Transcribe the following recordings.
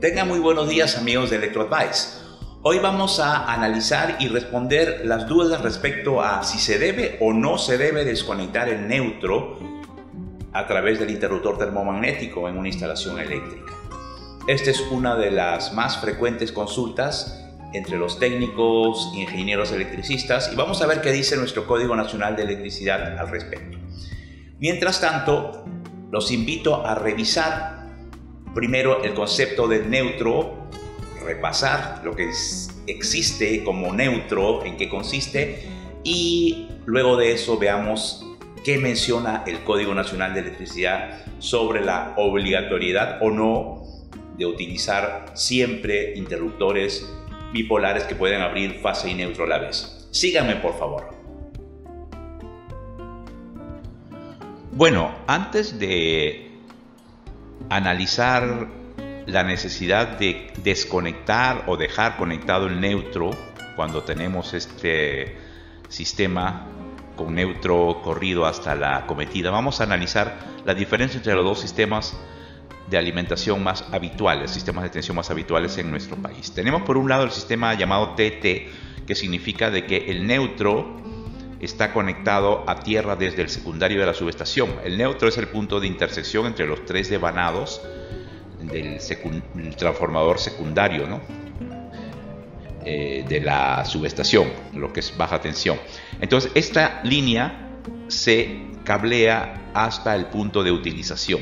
Tengan muy buenos días, amigos de ElectroAdvice. Hoy vamos a analizar y responder las dudas respecto a si se debe o no se debe desconectar el neutro a través del interruptor termomagnético en una instalación eléctrica. Esta es una de las más frecuentes consultas entre los técnicos, ingenieros electricistas, y vamos a ver qué dice nuestro Código Nacional de Electricidad al respecto. Mientras tanto, los invito a revisar primero el concepto del neutro, repasar lo que existe como neutro, en qué consiste, y luego de eso veamos qué menciona el Código Nacional de Electricidad sobre la obligatoriedad o no de utilizar siempre interruptores bipolares que pueden abrir fase y neutro a la vez. Síganme, por favor. Bueno, antes de analizar la necesidad de desconectar o dejar conectado el neutro cuando tenemos este sistema con neutro corrido hasta la acometida, vamos a analizar la diferencia entre los dos sistemas de alimentación más habituales, sistemas de tensión más habituales en nuestro país. Tenemos por un lado el sistema llamado TT, que significa de que el neutro está conectado a tierra desde el secundario de la subestación. El neutro es el punto de intersección entre los tres devanados del transformador secundario, ¿no? De la subestación, lo que es baja tensión. Entonces, esta línea se cablea hasta el punto de utilización.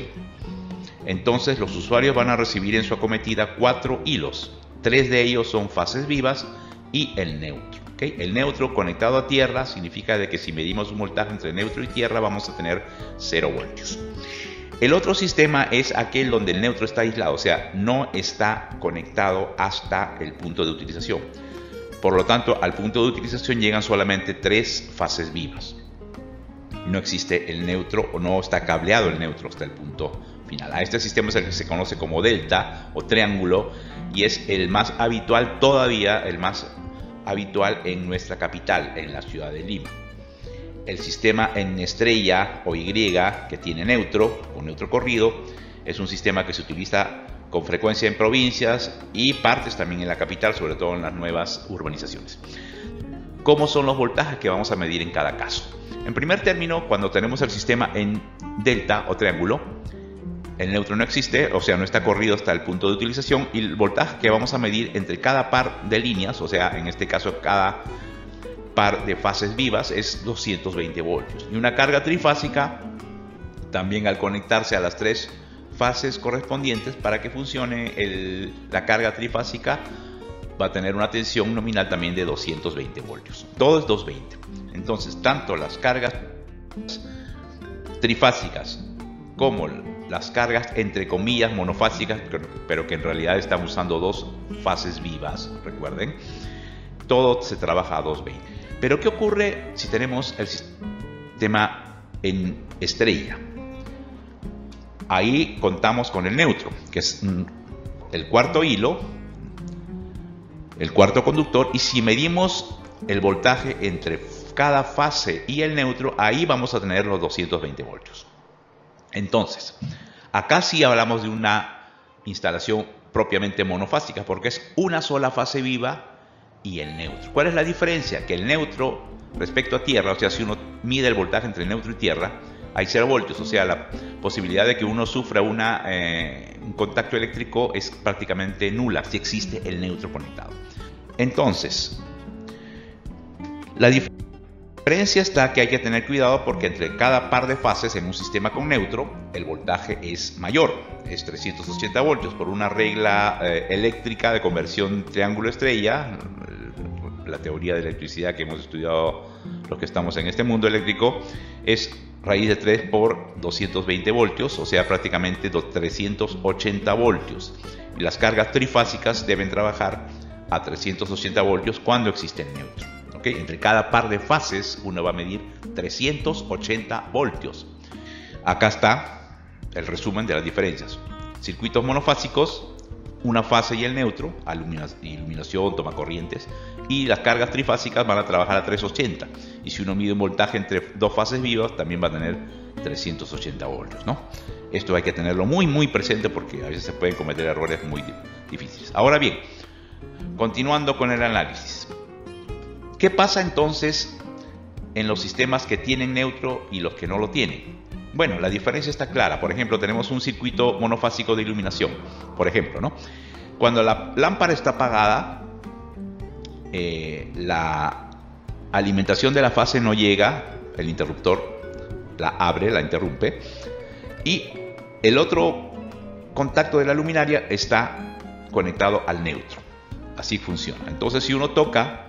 Entonces, los usuarios van a recibir en su acometida 4 hilos. 3 de ellos son fases vivas y el neutro. ¿Okay? El neutro conectado a tierra significa de que si medimos un voltaje entre neutro y tierra vamos a tener 0 voltios. El otro sistema es aquel donde el neutro está aislado, o sea, no está conectado hasta el punto de utilización. Por lo tanto, al punto de utilización llegan solamente 3 fases vivas. No existe el neutro o no está cableado el neutro hasta el punto final. A este sistema es el que se conoce como delta o triángulo y es el más habitual todavía, el más habitual en nuestra capital, en la ciudad de Lima. El sistema en estrella o Y que tiene neutro o neutro corrido es un sistema que se utiliza con frecuencia en provincias y partes también en la capital, sobre todo en las nuevas urbanizaciones. ¿Cómo son los voltajes que vamos a medir en cada caso? En primer término, cuando tenemos el sistema en delta o triángulo, el neutro no existe, o sea, no está corrido hasta el punto de utilización, y el voltaje que vamos a medir entre cada par de líneas, o sea, en este caso cada par de fases vivas, es 220 voltios. Y una carga trifásica, también al conectarse a las 3 fases correspondientes para que funcione la carga trifásica, va a tener una tensión nominal también de 220 voltios. Todo es 220. Entonces, tanto las cargas trifásicas como las cargas entre comillas monofásicas, pero que en realidad están usando 2 fases vivas, recuerden, todo se trabaja a 220. Pero ¿qué ocurre si tenemos el sistema en estrella? Ahí contamos con el neutro, que es el cuarto hilo, el cuarto conductor, y si medimos el voltaje entre cada fase y el neutro, ahí vamos a tener los 220 voltios. Entonces, acá sí hablamos de una instalación propiamente monofásica, porque es una sola fase viva y el neutro. ¿Cuál es la diferencia? Que el neutro respecto a tierra, o sea, si uno mide el voltaje entre neutro y tierra, hay 0 voltios, o sea, la posibilidad de que uno sufra un contacto eléctrico es prácticamente nula si existe el neutro conectado. Entonces, la diferencia está que hay que tener cuidado porque entre cada par de fases en un sistema con neutro, el voltaje es mayor, es 380 voltios por una regla eléctrica de conversión triángulo-estrella, la teoría de electricidad que hemos estudiado los que estamos en este mundo eléctrico, es raíz de 3 por 220 voltios, o sea, prácticamente 380 voltios. Y las cargas trifásicas deben trabajar a 380 voltios cuando existe el neutro. ¿Okay? Entre cada par de fases uno va a medir 380 voltios. Acá está el resumen de las diferencias. Circuitos monofásicos, una fase y el neutro, iluminación, toma corrientes, y las cargas trifásicas van a trabajar a 380. Y si uno mide un voltaje entre 2 fases vivas, también va a tener 380 voltios, ¿no? Esto hay que tenerlo muy presente porque a veces se pueden cometer errores muy difíciles. Ahora bien, continuando con el análisis. ¿Qué pasa entonces en los sistemas que tienen neutro y los que no lo tienen? Bueno, la diferencia está clara. Por ejemplo, tenemos un circuito monofásico de iluminación, por ejemplo, ¿no? Cuando la lámpara está apagada, la alimentación de la fase no llega, el interruptor la abre, la interrumpe, y el otro contacto de la luminaria está conectado al neutro. Así funciona. Entonces, si uno toca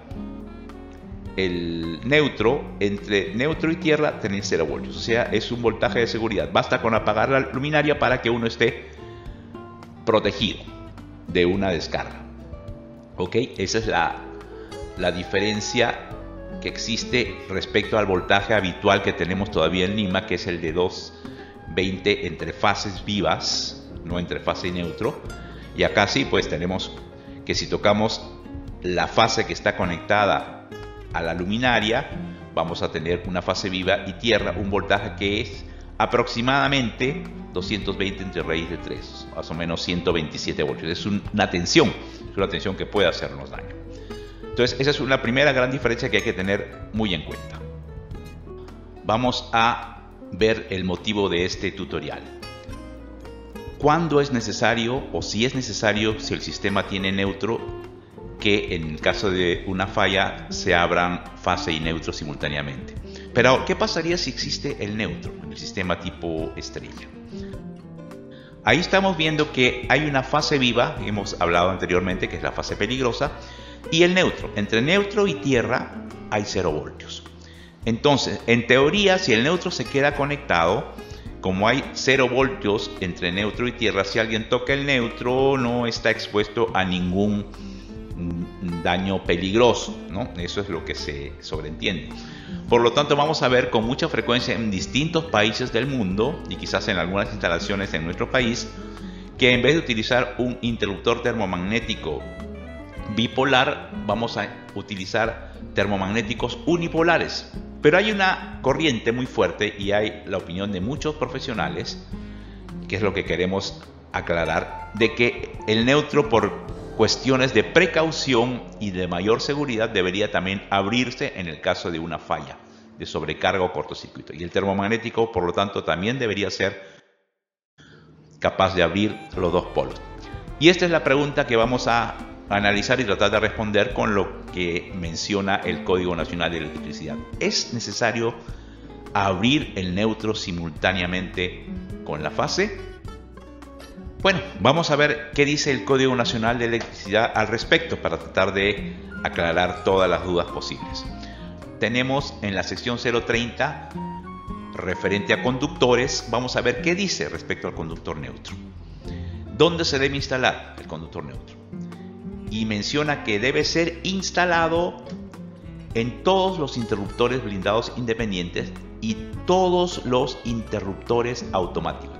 el neutro, entre neutro y tierra tenéis 0 voltios, o sea, es un voltaje de seguridad. Basta con apagar la luminaria para que uno esté protegido de una descarga. Ok, esa es la diferencia que existe respecto al voltaje habitual que tenemos todavía en Lima, que es el de 220 entre fases vivas, no entre fase y neutro. Y acá sí, pues tenemos que si tocamos la fase que está conectada a la luminaria, vamos a tener una fase viva y tierra, un voltaje que es aproximadamente 220 entre raíz de 3, más o menos 127 voltios. Es una tensión que puede hacernos daño. Entonces, esa es una primera gran diferencia que hay que tener muy en cuenta. Vamos a ver el motivo de este tutorial. ¿Cuándo es necesario, o si es necesario, si el sistema tiene neutro, que en el caso de una falla se abran fase y neutro simultáneamente? Pero, ¿qué pasaría si existe el neutro en el sistema tipo estrella? Ahí estamos viendo que hay una fase viva, hemos hablado anteriormente, que es la fase peligrosa, y el neutro. Entre neutro y tierra hay 0 voltios. Entonces, en teoría, si el neutro se queda conectado, como hay 0 voltios entre neutro y tierra, si alguien toca el neutro no está expuesto a ningún daño peligroso, ¿no? Eso es lo que se sobreentiende. Por lo tanto, vamos a ver con mucha frecuencia en distintos países del mundo, y quizás en algunas instalaciones en nuestro país, que en vez de utilizar un interruptor termomagnético bipolar, vamos a utilizar termomagnéticos unipolares. Pero hay una corriente muy fuerte y hay la opinión de muchos profesionales, que es lo que queremos aclarar, de que el neutro, por cuestiones de precaución y de mayor seguridad, debería también abrirse en el caso de una falla, de sobrecarga o cortocircuito. Y el termomagnético, por lo tanto, también debería ser capaz de abrir los dos polos. Y esta es la pregunta que vamos a analizar y tratar de responder con lo que menciona el Código Nacional de Electricidad. ¿Es necesario abrir el neutro simultáneamente con la fase? Bueno, vamos a ver qué dice el Código Nacional de Electricidad al respecto para tratar de aclarar todas las dudas posibles. Tenemos en la sección 030, referente a conductores, vamos a ver qué dice respecto al conductor neutro. ¿Dónde se debe instalar el conductor neutro? Y menciona que debe ser instalado en todos los interruptores blindados independientes y todos los interruptores automáticos.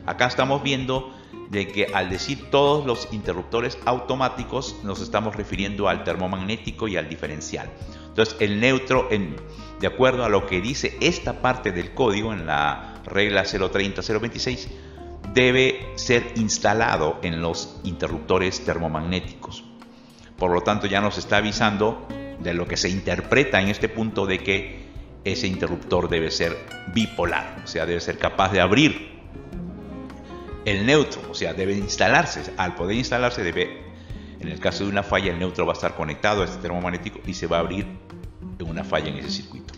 Acá estamos viendo de que al decir todos los interruptores automáticos nos estamos refiriendo al termomagnético y al diferencial. Entonces, el neutro, de acuerdo a lo que dice esta parte del código en la regla 030-026, debe ser instalado en los interruptores termomagnéticos. Por lo tanto, ya nos está avisando de lo que se interpreta en este punto, de que ese interruptor debe ser bipolar, o sea, debe ser capaz de abrir el neutro, o sea, debe instalarse. Al poder instalarse, en el caso de una falla, el neutro va a estar conectado a este termomagnético y se va a abrir en una falla en ese circuito.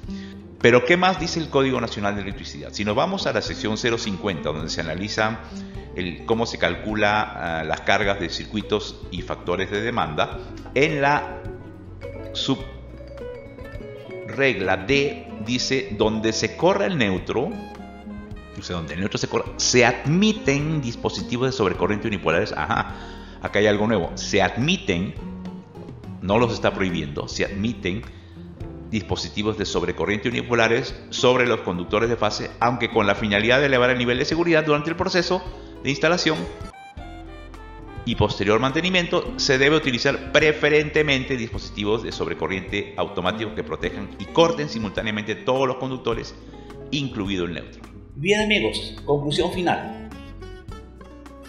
Pero, ¿qué más dice el Código Nacional de Electricidad? Si nos vamos a la sección 050, donde se analiza cómo se calcula las cargas de circuitos y factores de demanda, en la subregla D dice: donde se corra el neutro, o sea, donde el neutro se corra, se admiten dispositivos de sobrecorriente unipolares. Acá hay algo nuevo. Se admiten, no los está prohibiendo, se admiten dispositivos de sobrecorriente unipolares sobre los conductores de fase, aunque con la finalidad de elevar el nivel de seguridad durante el proceso de instalación y posterior mantenimiento. Se debe utilizar preferentemente dispositivos de sobrecorriente automáticos que protejan y corten simultáneamente todos los conductores incluido el neutro. Bien amigos, conclusión final.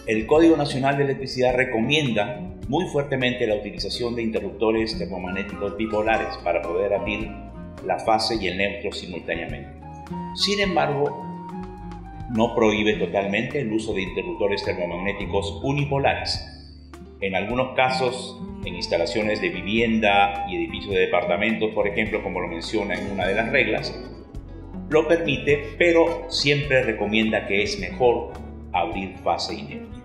El Código Nacional de Electricidad recomienda muy fuertemente la utilización de interruptores termomagnéticos bipolares para poder abrir la fase y el neutro simultáneamente. Sin embargo, no prohíbe totalmente el uso de interruptores termomagnéticos unipolares. En algunos casos, en instalaciones de vivienda y edificios de departamentos, por ejemplo, como lo menciona en una de las reglas, lo permite, pero siempre recomienda que es mejor abrir fase y neutro.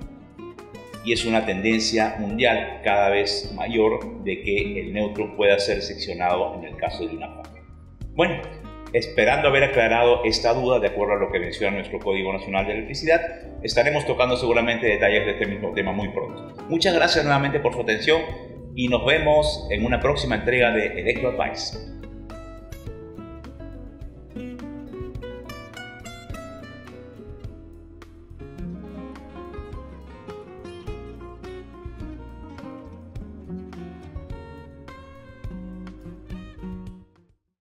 Y es una tendencia mundial cada vez mayor de que el neutro pueda ser seccionado en el caso de una fase. Bueno, esperando haber aclarado esta duda de acuerdo a lo que menciona nuestro Código Nacional de Electricidad, estaremos tocando seguramente detalles de este mismo tema muy pronto. Muchas gracias nuevamente por su atención y nos vemos en una próxima entrega de Electro Advice.